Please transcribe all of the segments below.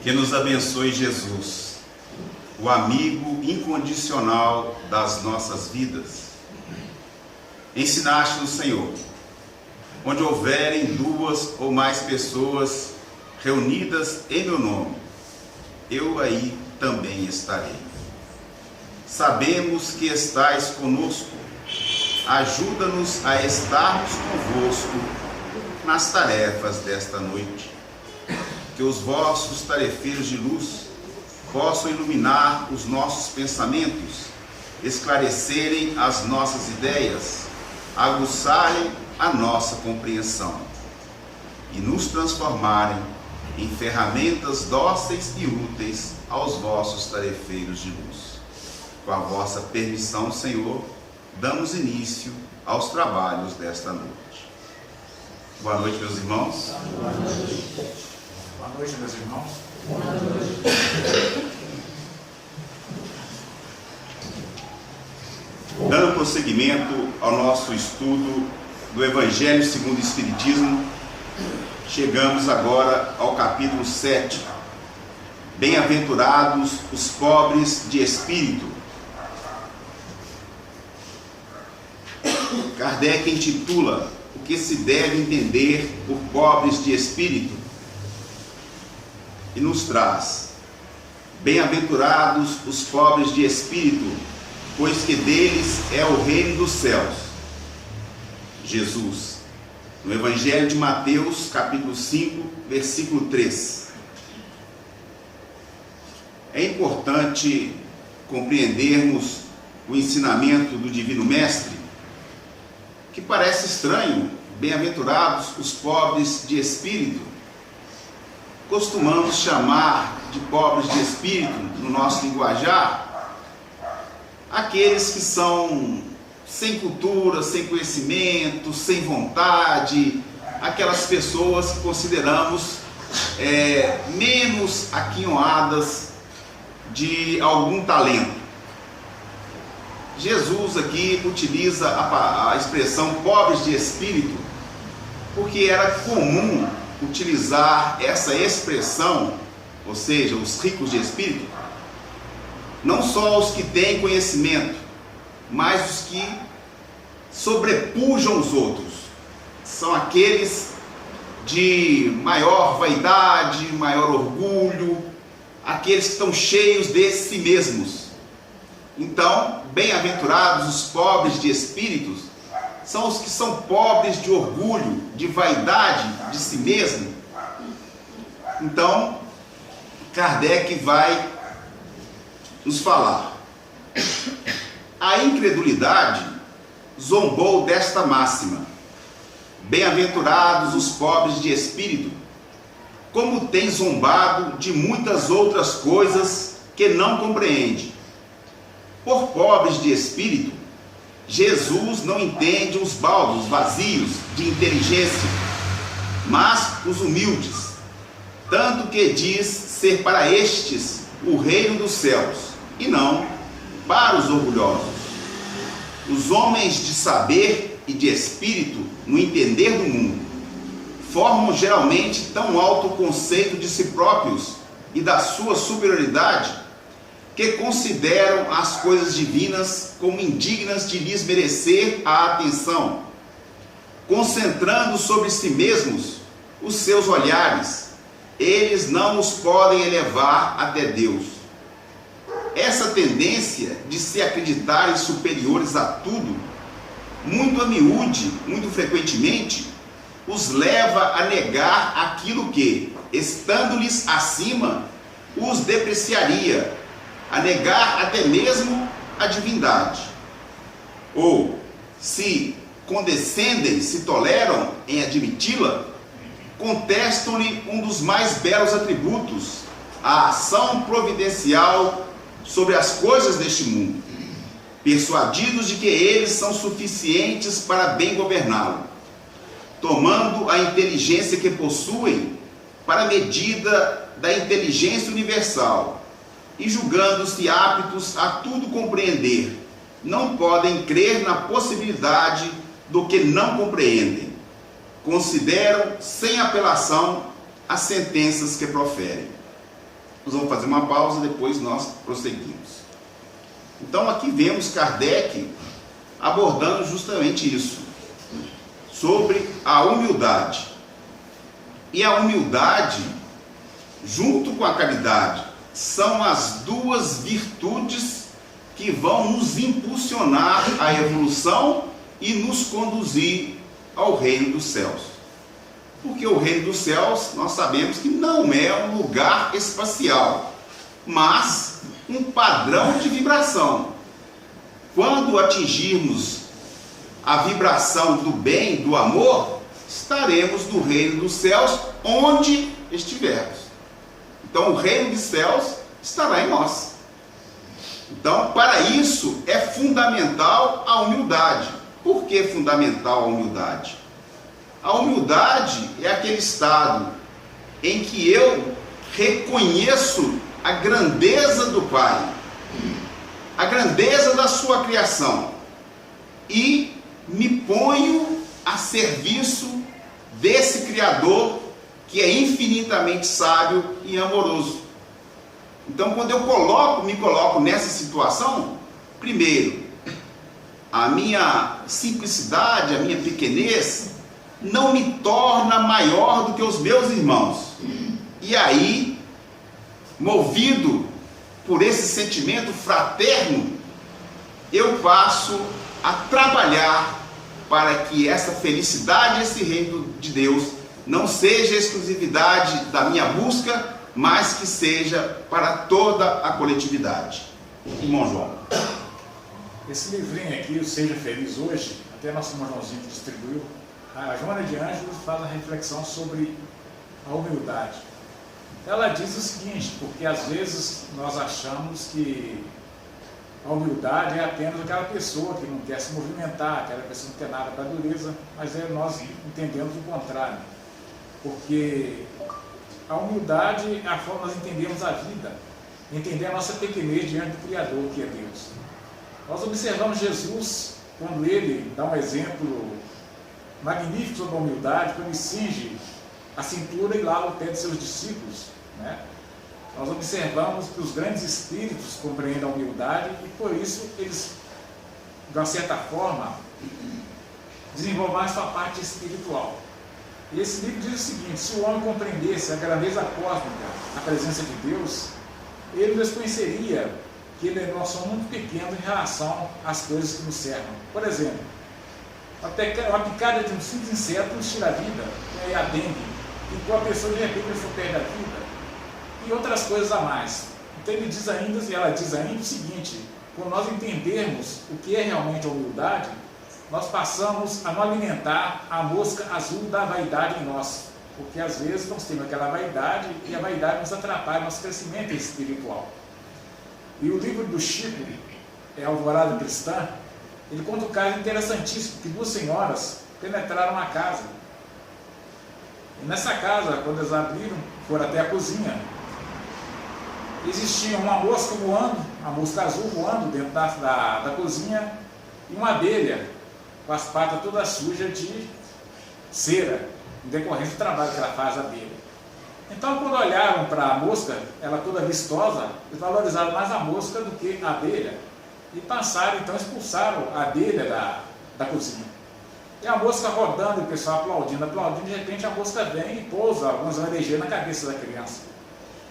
Que nos abençoe Jesus, o amigo incondicional das nossas vidas. Ensinaste-nos, Senhor, onde houverem duas ou mais pessoas reunidas em meu nome, eu aí também estarei. Sabemos que estais conosco, ajuda-nos a estarmos convosco nas tarefas desta noite. Que os vossos tarefeiros de luz possam iluminar os nossos pensamentos, esclarecerem as nossas ideias, aguçarem a nossa compreensão e nos transformarem em ferramentas dóceis e úteis aos vossos tarefeiros de luz. Com a vossa permissão, Senhor, damos início aos trabalhos desta noite. Boa noite, meus irmãos. Boa noite. Boa noite, meus irmãos. Boa noite. Dando prosseguimento ao nosso estudo do Evangelho segundo o Espiritismo, chegamos agora ao capítulo 7. Bem-aventurados os pobres de espírito. Kardec intitula o que se deve entender por pobres de espírito e nos traz: bem-aventurados os pobres de espírito, pois que deles é o reino dos céus. Jesus, no Evangelho de Mateus, capítulo 5, versículo 3. É importante compreendermos o ensinamento do Divino Mestre, que parece estranho. Bem-aventurados os pobres de espírito. Costumamos chamar de pobres de espírito, no nosso linguajar, aqueles que são sem cultura, sem conhecimento, sem vontade, aquelas pessoas que consideramos menos aquinhoadas de algum talento. Jesus aqui utiliza a expressão pobres de espírito porque era comum utilizar essa expressão, ou seja, os ricos de espírito, não só os que têm conhecimento, mas os que sobrepujam os outros. São aqueles de maior vaidade, maior orgulho, aqueles que estão cheios de si mesmos. Então, bem-aventurados os pobres de espíritos são os que são pobres de orgulho, de vaidade de si mesmo. Então, Kardec vai nos falar: a incredulidade zombou desta máxima: bem-aventurados os pobres de espírito, como tem zombado de muitas outras coisas que não compreende. Por pobres de espírito, Jesus não entende os baldos vazios de inteligência, mas os humildes, tanto que diz ser para estes o reino dos céus, e não para os orgulhosos. Os homens de saber e de espírito no entender do mundo formam geralmente tão alto conceito de si próprios e da sua superioridade que consideram as coisas divinas como indignas de lhes merecer a atenção, concentrando sobre si mesmos os seus olhares, eles não os podem elevar até Deus. Essa tendência de se acreditarem superiores a tudo, muito a miúde, muito frequentemente, os leva a negar aquilo que, estando-lhes acima, os depreciaria, a negar até mesmo a divindade. Ou, se condescendem, se toleram em admiti-la, contestam-lhe um dos mais belos atributos, a ação providencial sobre as coisas deste mundo, persuadidos de que eles são suficientes para bem governá-lo, tomando a inteligência que possuem para a medida da inteligência universal, e julgando-se aptos a tudo compreender, não podem crer na possibilidade do que não compreendem. Consideram sem apelação as sentenças que proferem. Nós vamos fazer uma pausa, depois nós prosseguimos. Então aqui vemos Kardec abordando justamente isso, sobre a humildade. E a humildade, junto com a caridade, são as duas virtudes que vão nos impulsionar à evolução e nos conduzir ao reino dos céus. Porque o reino dos céus, nós sabemos que não é um lugar espacial, mas um padrão de vibração. Quando atingirmos a vibração do bem, do amor, estaremos no reino dos céus onde estivermos. Então o reino dos céus estará em nós. Então, para isso é fundamental a humildade. Por que fundamental a humildade? A humildade é aquele estado em que eu reconheço a grandeza do Pai, a grandeza da sua criação, e me ponho a serviço desse Criador que é infinitamente sábio e amoroso. Então, quando eu me coloco nessa situação, primeiro, a minha simplicidade, a minha pequenez, não me torna maior do que os meus irmãos. E aí, movido por esse sentimento fraterno, eu passo a trabalhar para que essa felicidade, esse reino de Deus, não seja exclusividade da minha busca, mas que seja para toda a coletividade. Irmão João. Esse livrinho aqui, o Seja Feliz Hoje, até nosso irmão Joãozinho que distribuiu, a Joana de Ângelos faz a reflexão sobre a humildade. Ela diz o seguinte, porque às vezes nós achamos que a humildade é apenas aquela pessoa que não quer se movimentar, aquela pessoa que não quer nada para a dureza, mas nós entendemos o contrário. Porque a humildade é a forma que nós entendemos a vida, entender a nossa pequenez diante do Criador, que é Deus. Nós observamos Jesus, quando ele dá um exemplo magnífico sobre a humildade, quando ele cinge a cintura e lava o pé de seus discípulos, né? Nós observamos que os grandes espíritos compreendem a humildade e por isso eles, de uma certa forma, desenvolvem a sua parte espiritual. E esse livro diz o seguinte: se o homem compreendesse a grandeza cósmica, a presença de Deus, ele desconheceria que nós somos muito pequenos em relação às coisas que nos cercam. Por exemplo, uma picada de um simples inseto nos tira a vida, é a dengue, e com a pessoa de repente a pessoa perde a vida, e outras coisas a mais. Então ele diz ainda, e ela diz ainda o seguinte: quando nós entendermos o que é realmente a humildade, nós passamos a não alimentar a mosca azul da vaidade em nós, porque às vezes nós temos aquela vaidade e a vaidade nos atrapalha no nosso crescimento espiritual. E o livro do Chico, Alvorada Cristã, ele conta um caso interessantíssimo, que duas senhoras penetraram uma casa. E nessa casa, quando eles abriram, foram até a cozinha, existia uma mosca voando, uma mosca azul voando dentro da cozinha, e uma abelha com as patas todas sujas de cera, em decorrência do trabalho que ela faz, a abelha. Então, quando olharam para a mosca, ela toda vistosa, eles valorizaram mais a mosca do que a abelha, e passaram, então expulsaram a abelha da cozinha. E a mosca rodando, o pessoal aplaudindo, de repente a mosca vem e pousa algumas orelhas na cabeça da criança.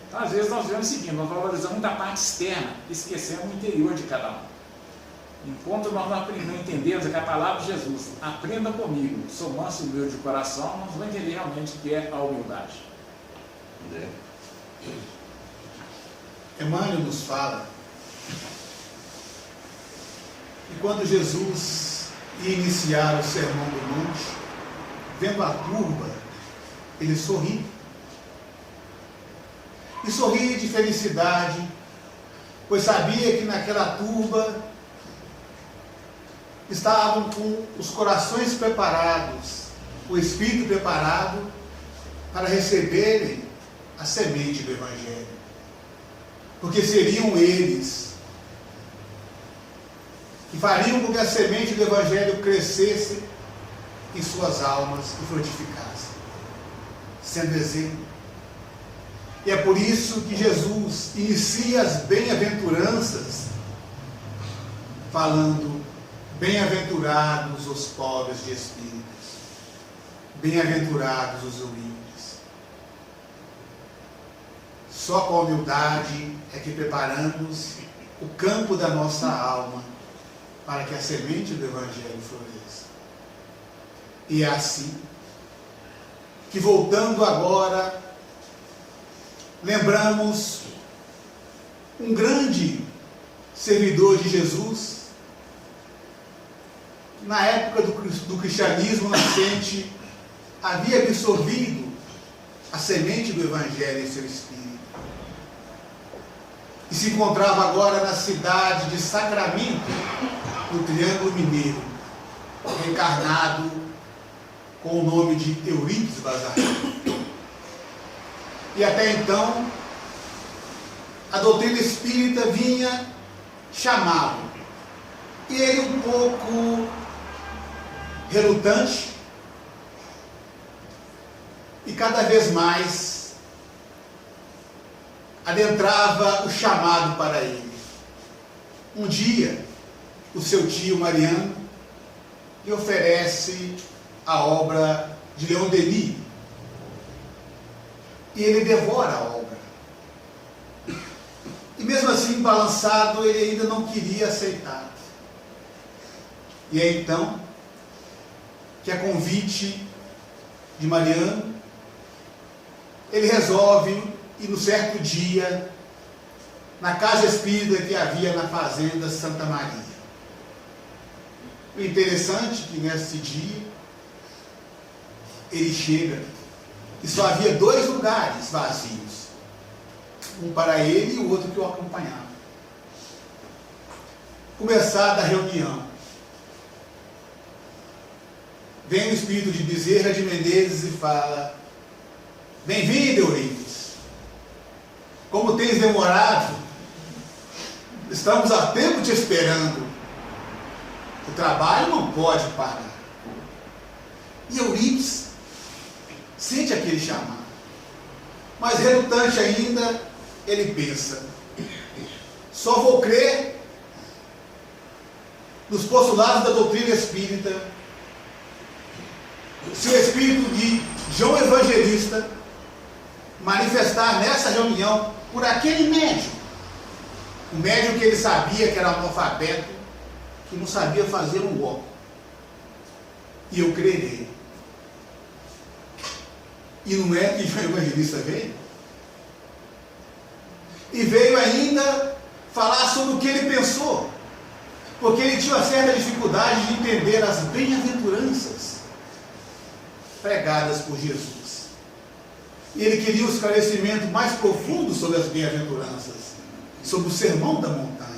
Então, às vezes nós vemos o seguinte: nós valorizamos muito a parte externa, esquecendo o interior de cada um. Enquanto nós não entendemos que a palavra de Jesus, aprenda comigo, sou manso e humilde de coração, nós vamos entender realmente o que é a humildade. Emmanuel nos fala que quando Jesus ia iniciar o Sermão do Monte, vendo a turba, ele sorri. E sorria de felicidade, pois sabia que naquela turba estavam com os corações preparados, o espírito preparado para receberem a semente do Evangelho. Porque seriam eles que fariam com que a semente do Evangelho crescesse em suas almas e frutificasse, sendo exemplo. E é por isso que Jesus inicia as bem-aventuranças falando: bem-aventurados os pobres de espírito, bem-aventurados os humildes. Só com a humildade é que preparamos o campo da nossa alma para que a semente do Evangelho floresça. E é assim que, voltando agora, lembramos um grande servidor de Jesus. Na época do cristianismo nascente, havia absorvido a semente do Evangelho em seu espírito. E se encontrava agora na cidade de Sacramento, no Triângulo Mineiro, reencarnado com o nome de Eurípides Bazarino. E até então, a doutrina espírita vinha chamá-lo. E ele, um pouco relutante, e cada vez mais adentrava o chamado para ele. Um dia, o seu tio Mariano lhe oferece a obra de Leon Denis, e ele devora a obra. E mesmo assim, balançado, ele ainda não queria aceitar. E é então que, a convite de Mariano, ele resolve ir no certo dia na casa espírita que havia na fazenda Santa Maria. O interessante é que nesse dia ele chega e só havia 2 lugares vazios, um para ele e o outro que o acompanhava. Começada a reunião, vem o espírito de Bezerra de Menezes e fala: bem-vindo, Eurípides. Como tens demorado? Estamos há tempo te esperando. O trabalho não pode parar. E Eurípides sente aquele chamado, mas relutante ainda, ele pensa: só vou crer nos postulados da doutrina espírita se o espírito de João Evangelista manifestar nessa reunião por aquele médium, o médium que ele sabia que era analfabeto, que não sabia fazer um ó. E eu crerei. E não é que João Evangelista veio? E veio ainda falar sobre o que ele pensou, porque ele tinha uma certa dificuldade de entender as bem-aventuranças pregadas por Jesus. E ele queria um esclarecimento mais profundo sobre as bem-aventuranças, sobre o sermão da montanha.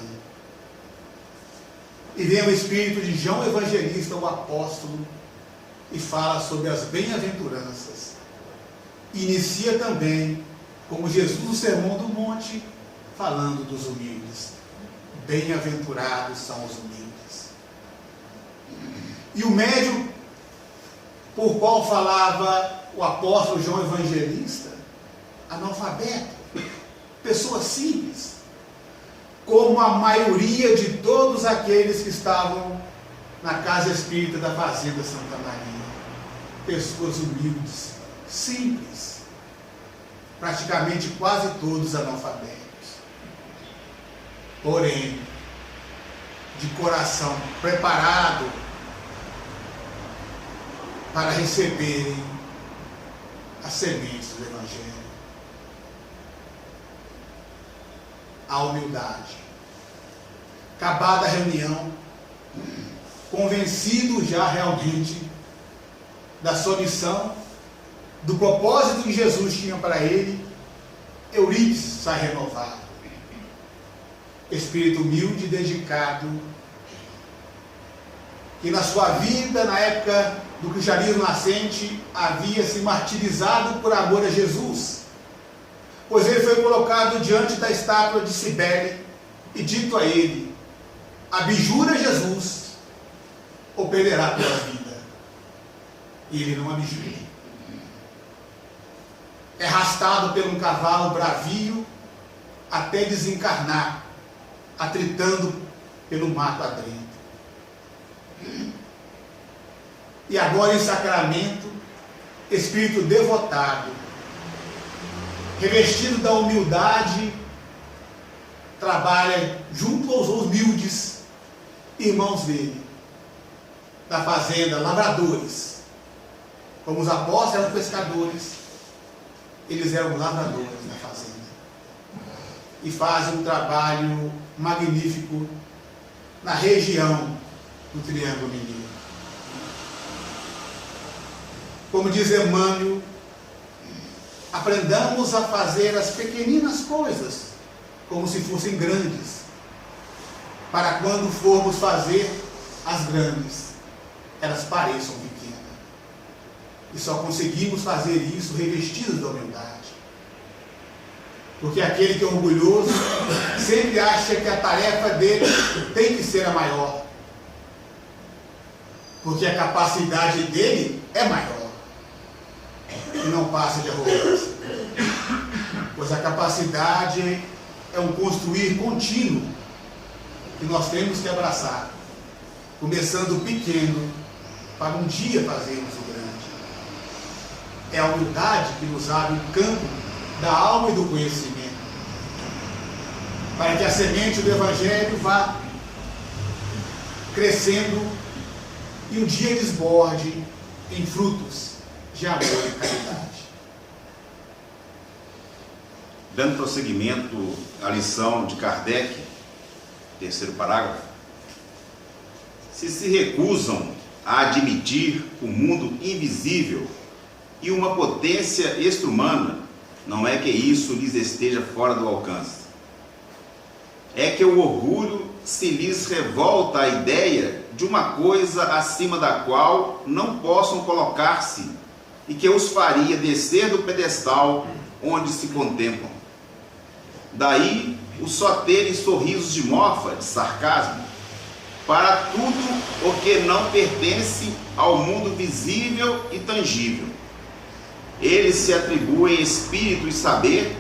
E vem o espírito de João Evangelista, o apóstolo, e fala sobre as bem-aventuranças. Inicia também, como Jesus no Sermão do Monte, falando dos humildes. Bem-aventurados são os humildes. E o médium por qual falava o apóstolo João Evangelista, analfabeto, pessoa simples, como a maioria de todos aqueles que estavam na casa espírita da fazenda Santa Maria, pessoas humildes, simples, praticamente quase todos analfabetos, porém de coração preparado para receberem as sementes do Evangelho. A humildade. Acabada a reunião, convencido já realmente da sua missão, do propósito que Jesus tinha para ele, Eurípides sai renovado. Espírito humilde e dedicado, que na sua vida, na época do cristianismo nascente, havia se martirizado por amor a Jesus, pois ele foi colocado diante da estátua de Cibele e dito a ele: abjura Jesus ou perderá a tua vida. E ele não abjurou. é arrastado por um cavalo bravio até desencarnar, atritando pelo mato adrento. E agora em sacramento, espírito devotado, revestido da humildade, trabalha junto aos humildes irmãos dele, da fazenda, lavradores. Como os apóstolos eram pescadores, eles eram lavradores da fazenda. E fazem um trabalho magnífico na região do Triângulo Mineiro. Como diz Emmanuel, aprendamos a fazer as pequeninas coisas como se fossem grandes, para quando formos fazer as grandes, elas pareçam pequenas. E só conseguimos fazer isso revestidos da humildade. Porque aquele que é orgulhoso sempre acha que a tarefa dele tem que ser a maior. Porque a capacidade dele é maior. E não passa de arrogância. Pois a capacidade é um construir contínuo que nós temos que abraçar. Começando pequeno, para um dia fazermos o grande. É a humildade que nos abre o campo da alma e do conhecimento, para que a semente do Evangelho vá crescendo e um dia desborde em frutos de amor e caridade. Dando prosseguimento à lição de Kardec, terceiro parágrafo, se recusam a admitir o mundo invisível e uma potência extra-humana, não é que isso lhes esteja fora do alcance. É que o orgulho se lhes revolta à ideia de uma coisa acima da qual não possam colocar-se e que os faria descer do pedestal onde se contemplam. Daí o só terem sorrisos de mofa, de sarcasmo, para tudo o que não pertence ao mundo visível e tangível. Eles se atribuem espírito e saber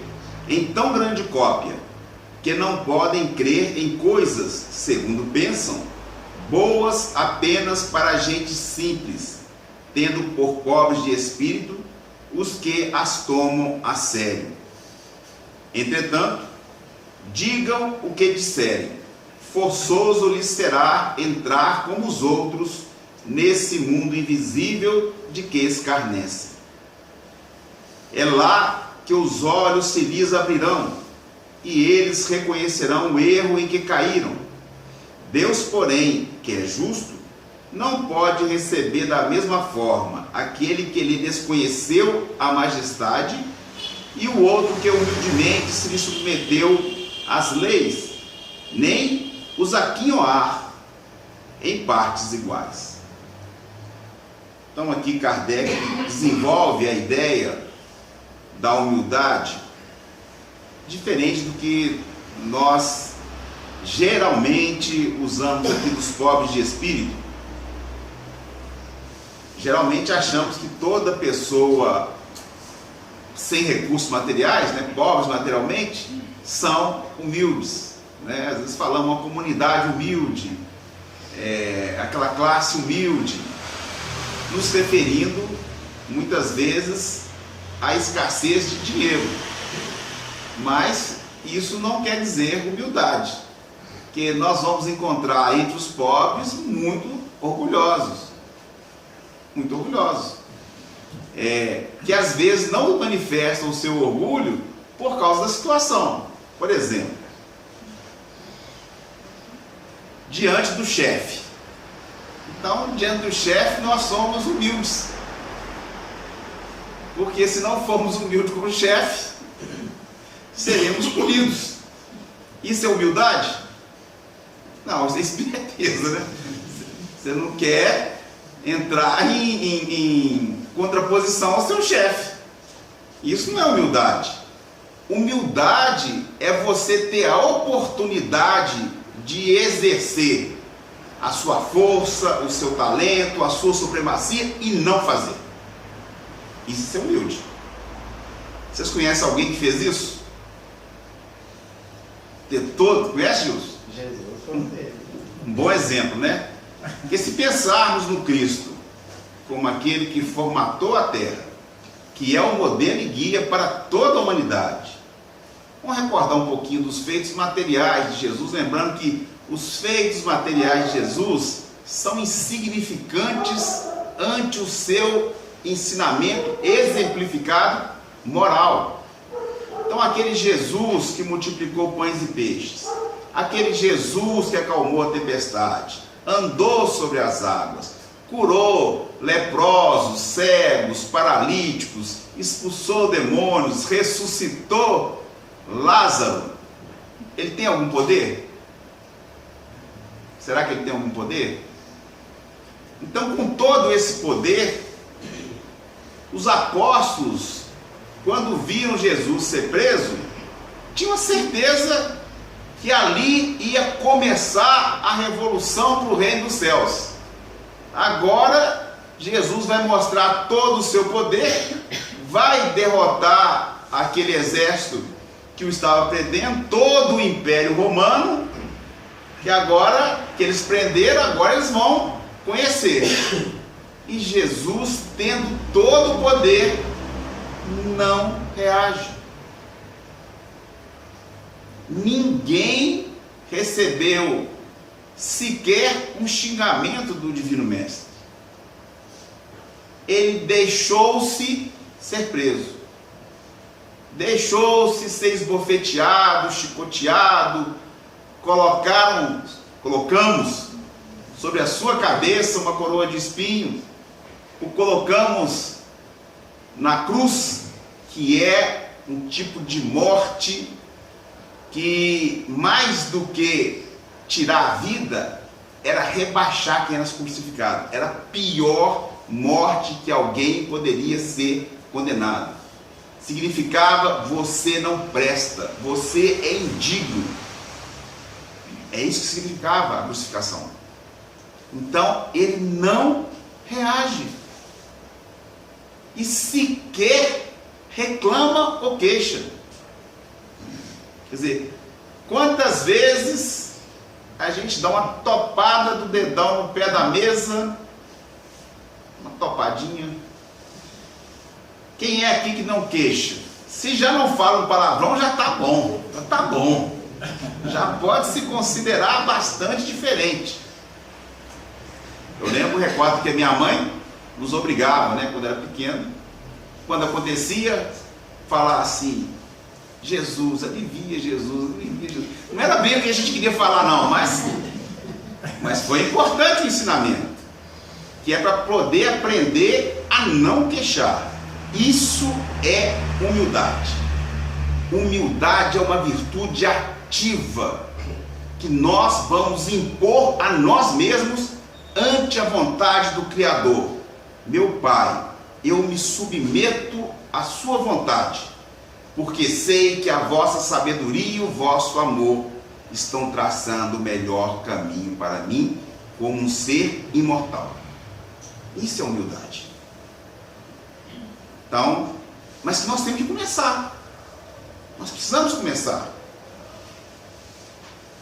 em tão grande cópia, que não podem crer em coisas, segundo pensam, boas apenas para gente simples, tendo por pobres de espírito os que as tomam a sério. Entretanto, digam o que disserem, forçoso lhes será entrar como os outros nesse mundo invisível de que escarnecem. É lá que os olhos se lhes abrirão e eles reconhecerão o erro em que caíram. Deus, porém, que é justo, não pode receber da mesma forma aquele que lhe desconheceu a majestade e o outro que humildemente se lhe submeteu às leis, nem os aquinhoar em partes iguais. Então aqui Kardec desenvolve a ideia da humildade diferente do que nós geralmente usamos aqui dos pobres de espírito. Geralmente achamos que toda pessoa sem recursos materiais, pobres materialmente, são humildes, Às vezes falamos uma comunidade humilde, aquela classe humilde, nos referindo muitas vezes à escassez de dinheiro. Mas isso não quer dizer humildade, que nós vamos encontrar entre os pobres muito orgulhosos, que às vezes não manifestam o seu orgulho por causa da situação. Por exemplo, diante do chefe. Então, diante do chefe, nós somos humildes, porque se não formos humildes como chefe, seremos punidos. Isso é humildade? Não, isso é esperteza, Você não quer entrar em contraposição ao seu chefe. Isso não é humildade. Humildade é você ter a oportunidade de exercer a sua força, o seu talento, a sua supremacia e não fazer. Isso é humilde. Vocês conhecem alguém que fez isso? Ter todo, conhece, Gilson? Jesus foi um deles. Um bom exemplo, né? Porque se pensarmos no Cristo como aquele que formatou a terra, que é o modelo e guia para toda a humanidade, vamos recordar um pouquinho dos feitos materiais de Jesus, lembrando que os feitos materiais de Jesus são insignificantes ante o seu ensinamento exemplificado moral. Então, aquele Jesus que multiplicou pães e peixes, aquele Jesus que acalmou a tempestade, andou sobre as águas, curou leprosos, cegos, paralíticos, expulsou demônios, ressuscitou Lázaro, ele tem algum poder? Será que ele tem algum poder? Então, com todo esse poder, os apóstolos, quando viram Jesus ser preso, tinham a certeza que ali ia começar a revolução para o reino dos céus. Agora, Jesus vai mostrar todo o seu poder, vai derrotar aquele exército que o estava prendendo, todo o Império Romano, que agora, que eles prenderam, agora eles vão conhecer. E Jesus, tendo todo o poder, não reage. Ninguém recebeu sequer um xingamento do Divino Mestre. Ele deixou-se ser preso, deixou-se ser esbofeteado, chicoteado, colocamos sobre a sua cabeça uma coroa de espinhos, o colocamos na cruz, que é um tipo de morte que, mais do que tirar a vida, era rebaixar quem era crucificado. Era a pior morte que alguém poderia ser condenado. Significava: você não presta, você é indigno. É isso que significava a crucificação. Então, ele não reage. E sequer reclama ou queixa. Quer dizer, quantas vezes a gente dá uma topada do dedão no pé da mesa, uma topadinha. Quem é aqui que não queixa? Se já não fala um palavrão, já está bom. Já está bom. Já pode se considerar bastante diferente. Eu lembro, recordo que a minha mãe nos obrigava, né, quando era pequeno, quando acontecia, falar assim: Jesus, alivia Jesus, alivia Jesus. Não era bem o que a gente queria falar, não, mas foi importante o ensinamento, que é para poder aprender a não queixar. Isso é humildade. Humildade é uma virtude ativa que nós vamos impor a nós mesmos ante a vontade do Criador. Meu Pai, eu me submeto à sua vontade, porque sei que a vossa sabedoria e o vosso amor estão traçando o melhor caminho para mim, como um ser imortal. Isso é humildade. Então, mas que nós temos que começar. Nós precisamos começar.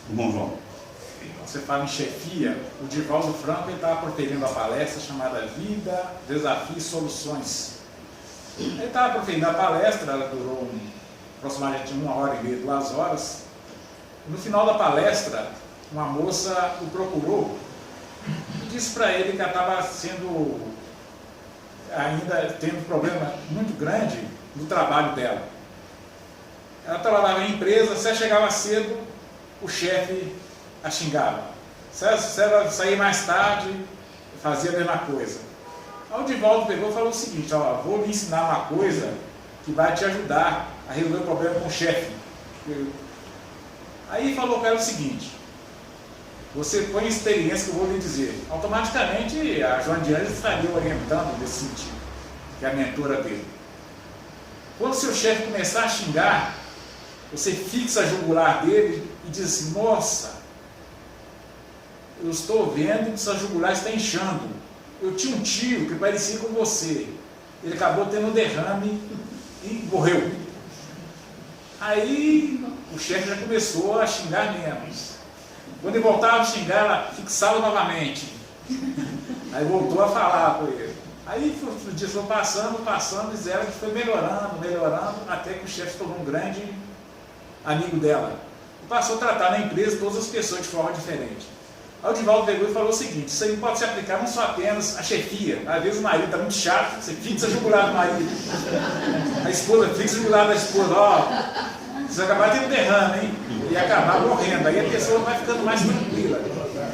Bom, João. Você fala em chefia, o Divaldo Franco estava proferindo a palestra chamada Vida, Desafio e Soluções. Ele estava proferindo a palestra, ela durou aproximadamente 1h30, 2 horas. No final da palestra, uma moça o procurou e disse para ele que ela estava ainda tendo um problema muito grande no trabalho dela. Ela trabalhava em empresa, se ela chegava cedo, o chefe a xingava. Se ela sair mais tarde, fazia a mesma coisa. Aí o Divaldo pegou e falou o seguinte: ó, vou lhe ensinar uma coisa que vai te ajudar a resolver o problema com o chefe. Aí falou para ela o seguinte: você põe experiência que eu vou lhe dizer. Automaticamente a Joana de Anjos estaria orientando nesse sentido, que é a mentora dele. Quando seu chefe começar a xingar, você fixa a jugular dele e diz assim: nossa, eu estou vendo que sua jugular está inchando. Eu tinha um tio que parecia com você. Ele acabou tendo um derrame e morreu. Aí o chefe já começou a xingar menos. Quando ele voltava a xingar, ela fixava novamente. Aí voltou a falar com ele. Aí os dias foram passando, e ela foi melhorando, até que o chefe se tornou um grande amigo dela. E passou a tratar na empresa todas as pessoas de forma diferente. Aí o Divaldo pegou e falou o seguinte: isso aí pode se aplicar não só apenas à chefia. Às vezes o marido está muito chato, você fixa a jugular do marido. A esposa fixa a jugular da esposa, você vai acabar tendo derrame, hein? E acabar morrendo. Aí a pessoa vai ficando mais tranquila.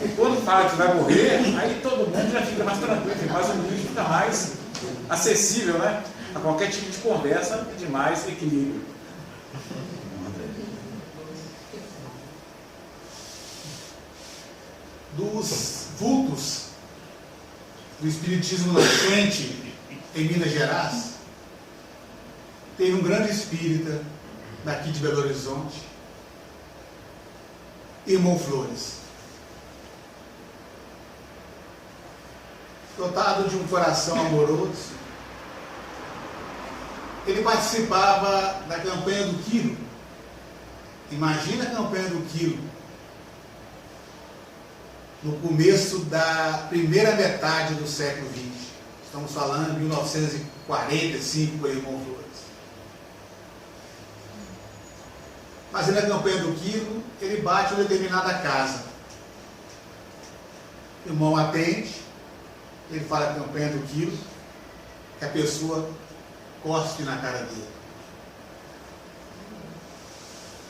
E quando fala que vai morrer, aí todo mundo já fica mais tranquilo, fica mais humilde, fica mais acessível, né? A qualquer tipo de conversa de mais equilíbrio. Dos vultos do espiritismo nascente em Minas Gerais, teve um grande espírita daqui de Belo Horizonte, Irmão Flores. Dotado de um coração amoroso, ele participava da campanha do Quilo. Imagina a campanha do Quilo, no começo da primeira metade do século XX. Estamos falando de 1945, por Irmão Flores. Mas na campanha do Quilo, ele bate em uma determinada casa. O irmão atende, ele fala a campanha do Quilo, que a pessoa cospe na cara dele.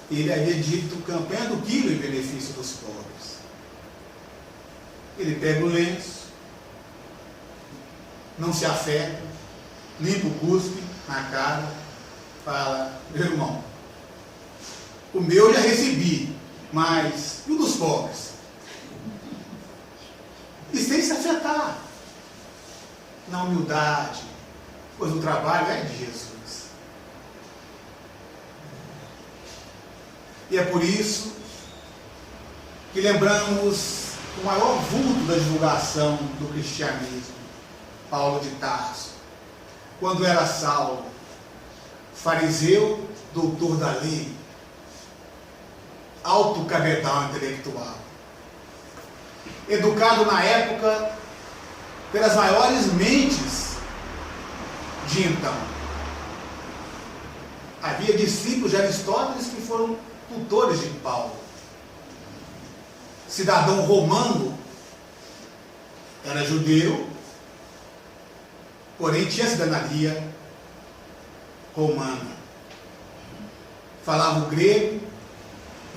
Ele havia dito campanha do Quilo em benefício dos pobres. Ele pega o lenço, não se afeta, limpa o cuspe na cara, fala: meu irmão, o meu eu já recebi, mas e o dos pobres? E sem se afetar, na humildade, pois o trabalho é de Jesus. E é por isso que lembramos o maior vulto da divulgação do cristianismo, Paulo de Tarso, quando era Saulo, fariseu, doutor da lei, alto cabedal intelectual, educado na época pelas maiores mentes de então. Havia discípulos de Aristóteles que foram tutores de Paulo. Cidadão romano, era judeu, porém tinha cidadania romana. Falava o grego,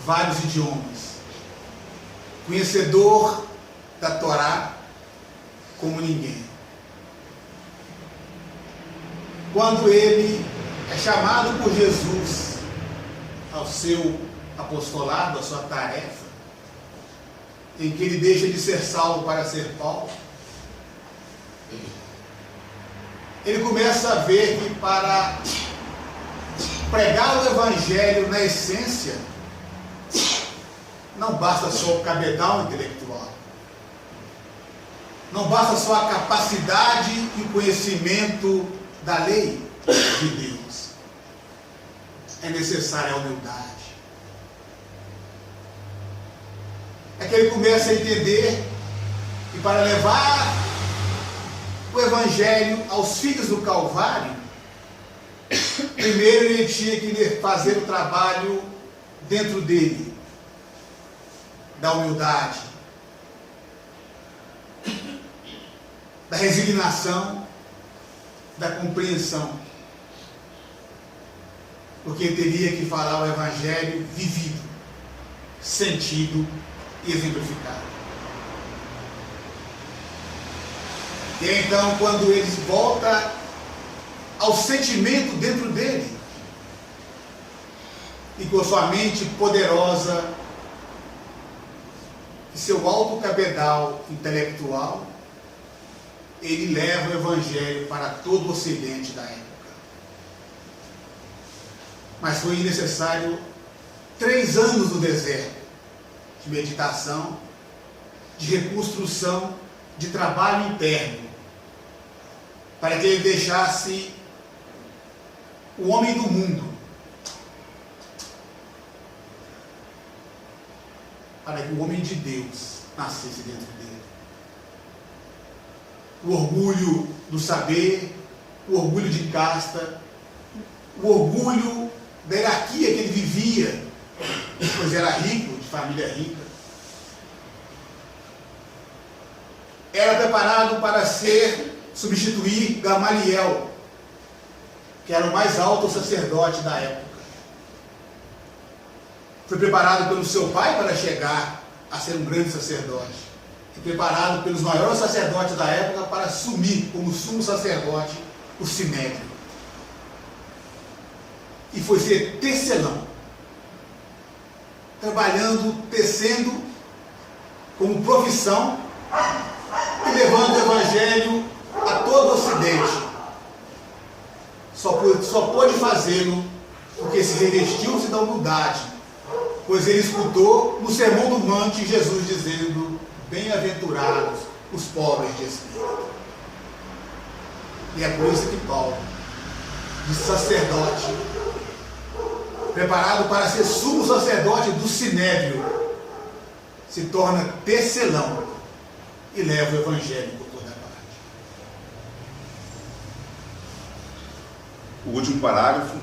vários idiomas. Conhecedor da Torá como ninguém. Quando ele é chamado por Jesus ao seu apostolado, à sua tarefa, em que ele deixa de ser Saulo para ser Paulo, ele começa a ver que para pregar o Evangelho na essência, não basta só o cabedal intelectual, não basta só a capacidade e o conhecimento da lei de Deus. É necessária a humildade. É que ele começa a entender que para levar o Evangelho aos filhos do Calvário, primeiro ele tinha que fazer o trabalho dentro dele, da humildade, da resignação, da compreensão, porque ele teria que falar o Evangelho vivido, sentido e exemplificado. E então, quando ele volta ao sentimento dentro dele, e com sua mente poderosa e seu alto cabedal intelectual, ele leva o Evangelho para todo o Ocidente da época. Mas foi necessário 3 anos no deserto, de meditação, de reconstrução, de trabalho interno, para que ele deixasse o homem do mundo para que o homem de Deus nascesse dentro dele. O orgulho do saber, o orgulho de casta, o orgulho da hierarquia que ele vivia, pois era rico, de família rica. Era preparado para substituir Gamaliel, que era o mais alto sacerdote da época. Foi preparado pelo seu pai para chegar a ser um grande sacerdote. Foi preparado pelos maiores sacerdotes da época para assumir como sumo sacerdote o Sinédrio. E foi ser tecelão, trabalhando, tecendo como profissão e levando o evangelho a todo o Ocidente. Só pôde fazê-lo porque se revestiu-se da humildade, pois ele escutou no Sermão do Monte Jesus dizendo: bem-aventurados os pobres de espírito. E é por isso que Paulo, de sacerdote, preparado para ser sumo sacerdote do Sinédrio, se torna tecelão e leva o evangelho por toda parte. O último parágrafo,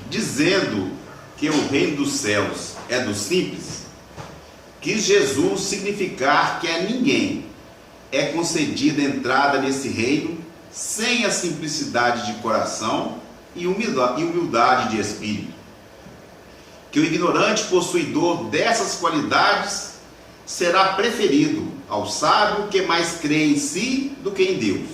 dizendo que o reino dos céus é dos simples, quis Jesus significar que a ninguém é concedida entrada nesse reino sem a simplicidade de coração e humildade de espírito. Que o ignorante possuidor dessas qualidades será preferido ao sábio que mais crê em si do que em Deus.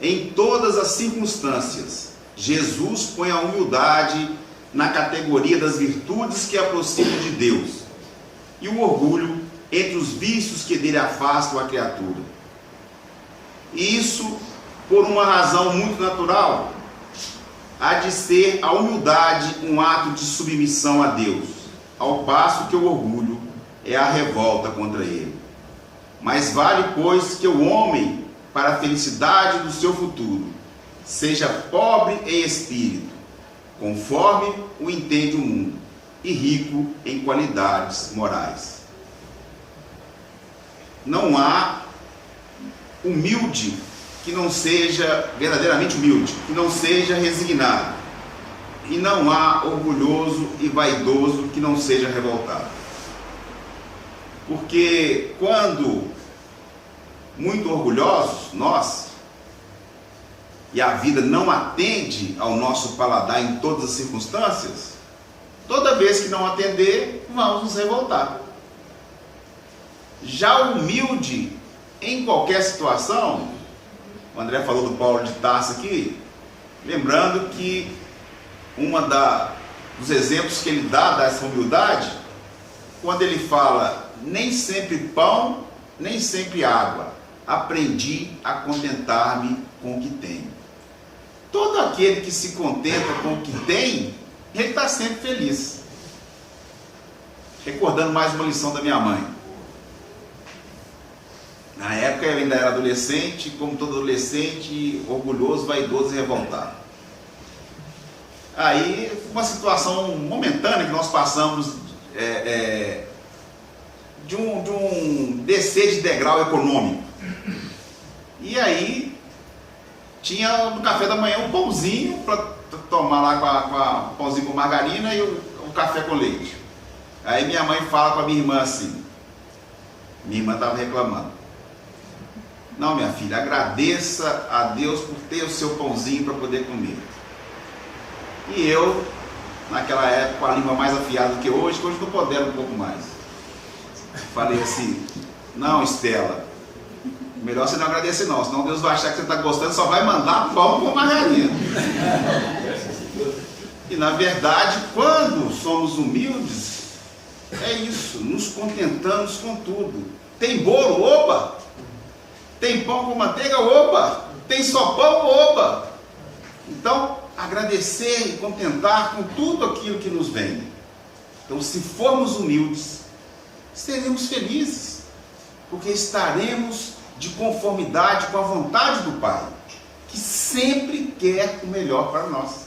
Em todas as circunstâncias, Jesus põe a humildade na categoria das virtudes que aproximam de Deus e o orgulho entre os vícios que dele afastam a criatura. E isso por uma razão muito natural. Há de ser a humildade um ato de submissão a Deus, ao passo que o orgulho é a revolta contra ele. Mas vale, pois, que o homem, para a felicidade do seu futuro, seja pobre em espírito, conforme o entende o mundo, e rico em qualidades morais. Não há humilde que não seja verdadeiramente humilde, que não seja resignado. E não há orgulhoso e vaidoso que não seja revoltado. Porque quando muito orgulhosos, nós, e a vida não atende ao nosso paladar em todas as circunstâncias, toda vez que não atender, vamos nos revoltar. Já o humilde, em qualquer situação, o André falou do Paulo de Tarso aqui, lembrando que dos exemplos que ele dá dessa humildade, quando ele fala: nem sempre pão, nem sempre água, aprendi a contentar-me com o que tenho. Todo aquele que se contenta com o que tem, ele está sempre feliz. Recordando mais uma lição da minha mãe. Na época eu ainda era adolescente, como todo adolescente, orgulhoso, vaidoso e revoltado. Aí, uma situação momentânea que nós passamos de um descer de degrau econômico. E aí, tinha no café da manhã um pãozinho para tomar lá com pãozinho com margarina e o café com leite. Aí minha mãe fala com a minha irmã assim, minha irmã estava reclamando: não, minha filha, agradeça a Deus por ter o seu pãozinho para poder comer. E eu, naquela época, com a língua mais afiada do que hoje estou podendo um pouco mais, falei assim: não, Estela, melhor você não agradecer não, senão Deus vai achar que você está gostando, só vai mandar pão com margarina. E na verdade, quando somos humildes, é isso, nos contentamos com tudo. Tem bolo? Opa! Tem pão com manteiga? Opa! Tem só pão? Opa! Então, agradecer e contentar com tudo aquilo que nos vem. Então, se formos humildes, seremos felizes, porque estaremos de conformidade com a vontade do Pai, que sempre quer o melhor para nós.